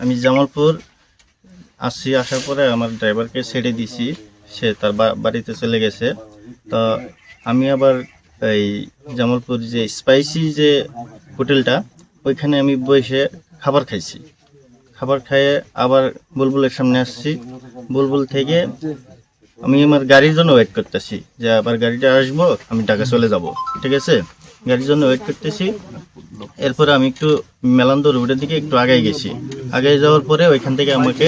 আমি জামালপুর আসছি, আসার পরে আমার ড্রাইভারকে ছেড়ে দিছি, সে তার বাড়িতে চলে গেছে। তো আমি আবার এই জামালপুর যে স্পাইসি যে হোটেলটা, ওইখানে আমি বসে খাবার খাইছি। খাবার খেয়ে আবার বুলবুলের সামনে আসছি। বুলবুল থেকে আমি আমার গাড়ির জন্য ওয়েট করতেছি, যে আবার গাড়িটা আসবো, আমি ঢাকা চলে যাব। ঠিক আছে, গাড়ির জন্য ওয়েট করতেছি। এরপরে আমি একটু মেলান্দো রোডের দিকে একটু আগে গেছি। আগে যাওয়ার পরে ওইখান থেকে আমাকে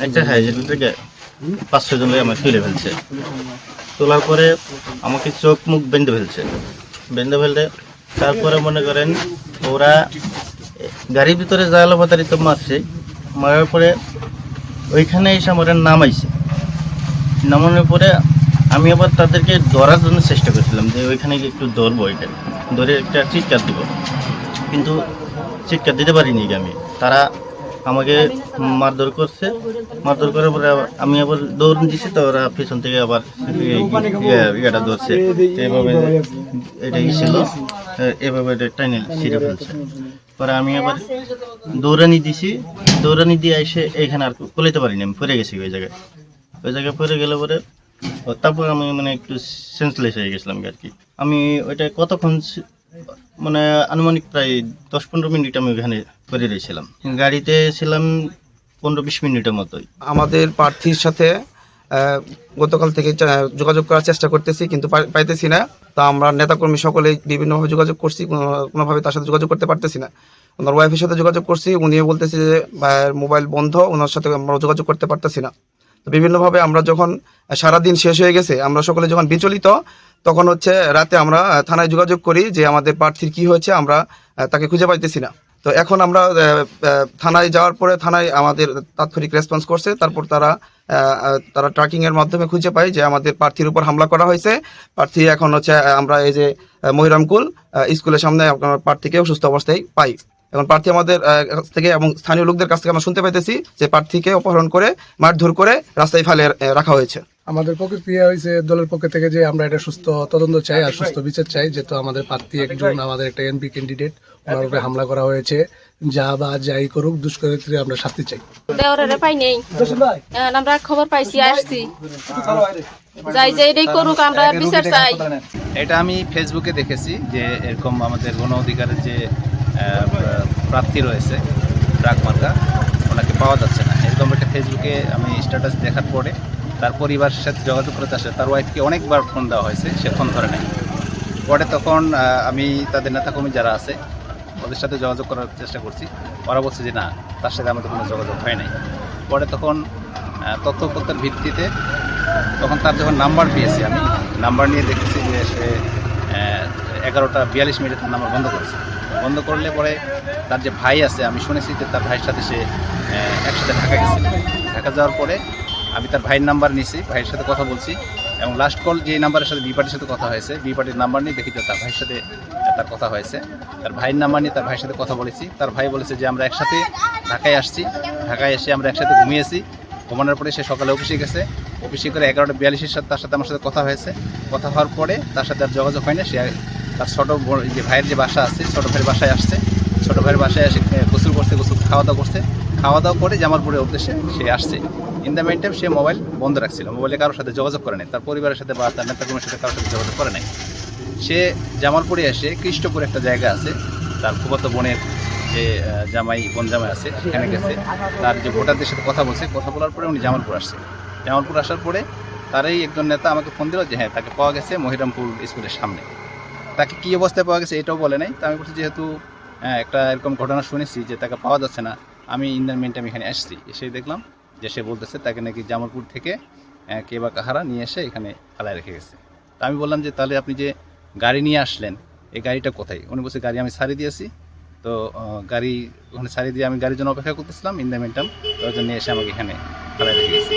একটা হাইজেল থেকে 5-6 জন আমাকে তুলে ফেলছে। তোলার পরে আমাকে চোখ মুখ বেঁধে ফেলতে তারপরে মনে করেন ওরা গাড়ির ভিতরে জালাপাতারি তো মারছে। মারার পরে ওইখানে এসে আমার নামানোর পরে আমি আবার তাদেরকে ধরার জন্য চেষ্টা করছিলাম, যে ওইখানে গিয়ে একটু ধরবো, ওইখানে ধরে একটা চিৎকার দিব, কিন্তু চিৎকার দিতে পারিনি আমি। তারা আমাকে মারধর করার পরে আমি আবার দৌড় দিছি, তো ওরা পিছন থেকে আবার ইয়েটা ধরছে, এভাবে এটাই ছিল, এভাবে টাইনে ছিঁড়ে ফেলছে। পরে আমি আবার দৌড়ানি দিয়ে এসে এইখানে আর কোলাইতে পারিনি, আমি পড়ে গেছি ওই জায়গায় পড়ে গেলে পরে তারপর আমি মানে একটু সেন্সলেস হয়ে গেছিলাম আর কি। আমি ওইটা কতক্ষণ মানে আনুমানিক প্রায় 10-15 মিনিট আমি ওখানে পড়ে রয়েছিলাম। গাড়িতে ছিলাম 15-20 মিনিটের মতোই। আমাদের প্রার্থীর সাথে গতকাল থেকে যোগাযোগ করার চেষ্টা করতেছি, কিন্তু পাইতেছি না। তা আমরা নেতাকর্মী সকলেই বিভিন্নভাবে যোগাযোগ করছি, কোনোভাবে তার সাথে যোগাযোগ করতে পারতেছি না। ওনার ওয়াইফের সাথে যোগাযোগ করছি, উনিও বলতেছে যে মোবাইল বন্ধ, ওনার সাথে আমরা যোগাযোগ করতে পারতেছি না। তো বিভিন্নভাবে আমরা যখন সারাদিন শেষ হয়ে গেছে, আমরা সকলে যখন বিচলিত, তখন হচ্ছে রাতে আমরা থানায় যোগাযোগ করি যে আমাদের প্রার্থীর কি হয়েছে, আমরা তাকে খুঁজে পাইতেছি না। তো এখন আমরা থানায় যাওয়ার পরে থানায় আমাদের তাৎক্ষণিক রেসপন্স করছে। তারপর তারা ট্র্যাকিংয়ের মাধ্যমে খুঁজে পাই যে আমাদের প্রার্থীর উপর হামলা করা হয়েছে। প্রার্থী এখন হচ্ছে আমরা এই যে মহিরামকুল স্কুলের সামনে প্রার্থীকে সুস্থ অবস্থায় পাই। এখন প্রার্থী আমাদের কাছ থেকে এবং স্থানীয় লোকদের কাছ থেকে আমরা শুনতে পাইতেছি যে প্রার্থীকে অপহরণ করে মারধর করে রাস্তায় ফেলে রাখা হয়েছে। আমাদের প্রতিক্রিয়া হয়েছে দলের পক্ষ থেকে যে আমরা এটা সুস্থ তদন্ত চাই আর সুস্থ বিচার চাই, যেহেতু আমাদের প্রার্থী একজন, আমাদের একটা এমপি ক্যান্ডিডেট, ওনার উপরে হামলা করা হয়েছে। যা বা যাই করুক, দুষ্কৃতীদের আমরা শাস্তি চাই। দেওয়ারে পাই নেই, আমরা খবর পাইছি, আসছি, যাই যে এটাই করুক, আমরা বিচার চাই। এটা আমি ফেসবুকে দেখেছি যে এরকম আমাদের গণ অধিকারের যে প্রার্থী রয়েছে ট্রাক মার্কা, ওনাকে পাওয়া যাচ্ছে না, এরকম একটা ফেসবুকে আমি স্ট্যাটাস দেখার পরে তার পরিবারের সাথে যোগাযোগ করতে আসে। তার ওয়াইফকে অনেকবার ফোন দেওয়া হয়েছে, সে ফোন ধরে নেয়। পরে তখন আমি তাদের নেতাকর্মী যারা আছে ওদের সাথে যোগাযোগ করার চেষ্টা করছি, ওরা বলছে যে না, তার সাথে আমাদের কোনো যোগাযোগ হয় নাই। পরে তখন তথ্যপত্রের ভিত্তিতে তখন তার যখন নাম্বার পেয়েছি, আমি নাম্বার নিয়ে দেখেছি যে সে 11:42 তার নাম্বার বন্ধ করলে পরে তার যে ভাই আছে, আমি শুনেছি যে তার ভাইয়ের সাথে সে একসাথে ঢাকা গেছে। ঢাকা যাওয়ার পরে আমি তার ভাইয়ের নাম্বার নিয়েছি, ভাইয়ের সাথে কথা বলছি, এবং লাস্ট কল যে নাম্বারের সাথে বি পার্টির সাথে কথা হয়েছে, বি পার্টির নাম্বার নিয়ে দেখি যে তার ভাইয়ের সাথে তার কথা হয়েছে। তার ভাইয়ের নাম্বার নিয়ে তার ভাইয়ের সাথে কথা বলেছি। তার ভাই বলেছে যে আমরা একসাথে ঢাকায় আসছি, ঢাকায় এসে আমরা একসাথে ঘুমিয়েছি। ঘুমানোর পরে সে সকালে অফিসে গেছে, অফিসে করে 11:42 সাথে তার সাথে আমার সাথে কথা হয়েছে। কথা হওয়ার পরে তার সাথে আর যোগাযোগ হয় না। সে তার ছোটো যে ভাইয়ের যে বাসা আছে, ছোটো ভাইয়ের বাসায় আসছে, ছোটো ভাইয়ের বাসায় এসে গোসল করছে, খাওয়া দাওয়া করে জামালপুরের উদ্দেশ্যে সে আসছে। In the main time say mobile বন্ধ রাখছিল, মোবাইলে কারোর সাথে যোগাযোগ করে নাই, তার পরিবারের সাথে বা তার নেতাকর্মীর সাথে কারোর সাথে যোগাযোগ করে নাই। সে জামালপুরে এসে কৃষ্টপুর একটা জায়গা আছে, তার ফুফাতো বোনের যে বোন জামাই আছে, সেখানে গেছে। তার যে ভোটারদের সাথে কথা বলার পরে উনি জামালপুর আসার পরে তারই একজন নেতা আমাকে ফোন দিল যে হ্যাঁ, তাকে পাওয়া গেছে মহিরামপুর স্কুলের সামনে। তাকে কী অবস্থায় পাওয়া গেছে এটাও বলে নাই। তো আমি বলছি যেহেতু একটা এরকম ঘটনা শুনেছি যে তাকে পাওয়া যাচ্ছে না, আমি ইন দ্য মেইন টাইম এখানে আসছি। এসে দেখলাম যে সে বলতেছে তাকে নাকি জামালপুর থেকে কে বা কাহারা নিয়ে এসে এখানে ফেলায় রেখে গেছে। তা আমি বললাম যে তাহলে আপনি যে গাড়ি নিয়ে আসলেন, এই গাড়িটা কোথায়? উনি বলছে গাড়ি আমি ছাড়িয়ে দিয়েছি। তো গাড়ি ওখানে ছাড়িয়ে দিয়ে আমি গাড়ির জন্য অপেক্ষা করতেছিলাম, ইন দ্য মেইন টাইম ওই জন্য এসে আমাকে এখানে ফেলায় রেখে গেছি।